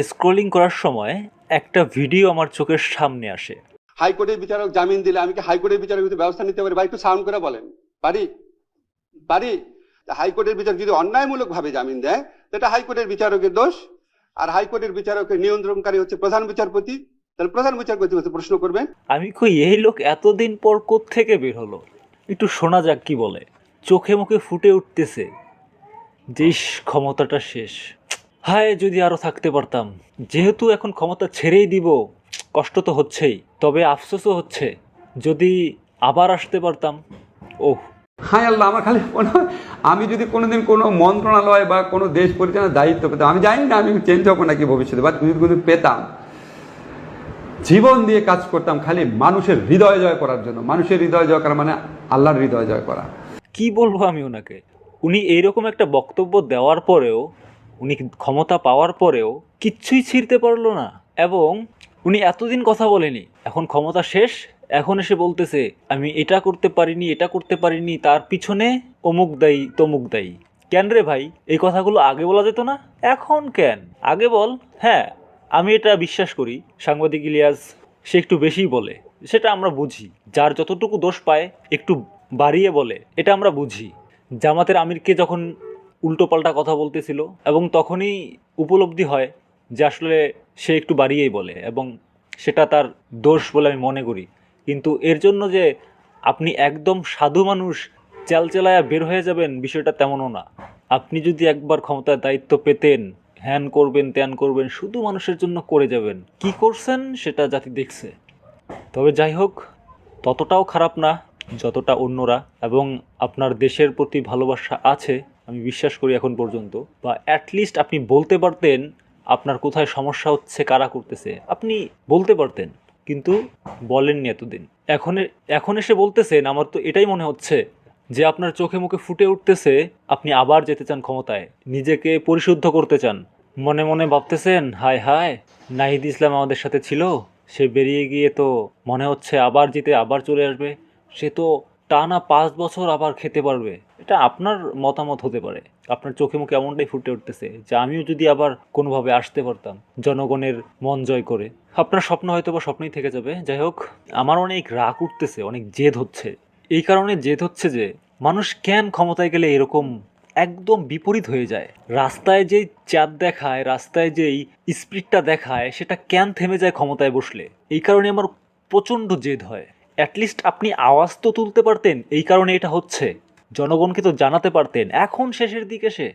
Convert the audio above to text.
Scrolling করার সময় একটা ভিডিও আমার চোখের সামনে আসে। হাইকোর্টের বিচারক জামিন দিলে আমি কি হাইকোর্টের বিচারক ব্যবস্থা নিতে পারি? ভাই একটু সাউন্ড করে বলেন। পারি? পারি? হাইকোর্টের বিচারক যদি অন্যায়মূলক ভাবে জামিন দেয়, সেটা হাইকোর্টের বিচারকের দোষ। আর হাইকোর্টের বিচারকের নিয়ন্ত্রণকারী হচ্ছে প্রধান বিচারপতি। তাহলে প্রধান বিচারপতি হচ্ছে প্রশ্ন করবেন। আমি কই এই লোক এতদিন পর কোত্থেকে বের হলো, একটু শোনা যাক কি বলে। চোখে মুখে ফুটে উঠতেছে যে ইস, ক্ষমতাটা শেষ, হায় যদি আরো থাকতে পারতাম। যেহেতু এখন ক্ষমতা ছেড়েই দিব, কষ্ট তো হচ্ছেই, তবে আফসোসও হচ্ছে যদি আবার আসতে পারতাম। ওহ, হায় আল্লাহ, আমার খালি মনে হয় আমি যদি কোনোদিন কোনো মন্ত্রণালয় বা কোনো দেশ পরিচালনার দায়িত্ব পেতাম, আমি জানি না আমি চেঞ্জ হবো নাকি ভবিষ্যতে, বা যদি কোনো পেতাম, জীবন দিয়ে কাজ করতাম খালি মানুষের হৃদয় জয় করার জন্য। মানুষের হৃদয় জয় করা মানে আল্লাহর হৃদয় জয় করা। কি বলবো আমি ওনাকে। উনি এইরকম একটা বক্তব্য দেওয়ার পরেও, উনি ক্ষমতা পাওয়ার পরেও কিচ্ছুই ছিঁড়তে পারলো না। এবং উনি এতদিন কথা বলেনি, এখন ক্ষমতা শেষ, এখন এসে বলতেছে আমি এটা করতে পারিনি, এটা করতে পারিনি, তার পিছনে অমুক দায়ী তমুক দায়ী। কেন রে ভাই, এই কথাগুলো আগে বলা যেত না? এখন কেন? আগে বল। হ্যাঁ, আমি এটা বিশ্বাস করি, সাংবাদিক ইলিয়াস সে একটু বেশিই বলে, সেটা আমরা বুঝি। যার যতটুকু দোষ পায় একটু বাড়িয়ে বলে, এটা আমরা বুঝি। জামাতের আমিরকে যখন উল্টোপাল্টা কথা বলতেছিল, এবং তখনই উপলব্ধি হয় যে আসলে সে একটু বাড়িয়েই বলে, এবং সেটা তার দোষ বলে আমি মনে করি। কিন্তু এর জন্য যে আপনি একদম সাধু মানুষ চেলচেলায়া বের হয়ে যাবেন, বিষয়টা তেমনও না। আপনি যদি একবার ক্ষমতার দায়িত্ব পেতেন, হ্যান করবেন ত্যান করবেন, শুধু মানুষের জন্য করে যাবেন। কি করছেন সেটা জাতি দেখছে। তবে যাই হোক, ততটাও খারাপ না যতটা অন্যরা, এবং আপনার দেশের প্রতি ভালোবাসা আছে আমি বিশ্বাস করি এখন পর্যন্ত। বা অ্যাটলিস্ট আপনি বলতে পারতেন আপনার কোথায় সমস্যা হচ্ছে, কারা করতেছে, আপনি বলতে পারতেন, কিন্তু বলেননি এতদিন। এখন এসে বলতেছেন, আমার তো এটাই মনে হচ্ছে যে আপনার চোখে মুখে ফুটে উঠতেছে আপনি আবার যেতে চান ক্ষমতায়, নিজেকে পরিশুদ্ধ করতে চান। মনে মনে ভাবতেছেন হায় হায়, নাহিদ ইসলাম আমাদের সাথে ছিল, সে বেরিয়ে গিয়ে তো মনে হচ্ছে আবার জিতে আবার চলে আসবে, সে তো টানা 5 বছর আবার খেতে পারবে। এটা আপনার মতামত হতে পারে, আপনার চোখে মুখে এমনটাই ফুটে উঠতেছে যে আমিও যদি আবার কোনোভাবে আসতে পারতাম জনগণের মন জয় করে। আপনার স্বপ্ন হয়তো বা স্বপ্নই থেকে যাবে। যাই হোক, আমার অনেক রাগ উঠতেছে, অনেক জেদ হচ্ছে। এই কারণে জেদ হচ্ছে যে মানুষ কেন ক্ষমতায় গেলে এরকম একদম বিপরীত হয়ে যায়। রাস্তায় যেই চাঁদ দেখায়, রাস্তায় যেই স্পিডটা দেখায়, সেটা কেন থেমে যায় ক্ষমতায় বসলে। এই কারণে আমার প্রচণ্ড জেদ হয়। অ্যাটলিস্ট আপনি আওয়াজ তো তুলতে পারতেন, এই কারণে এটা হচ্ছে, জনগণকে তো জানাতে পারতেন। এখন শেষের দিকে সে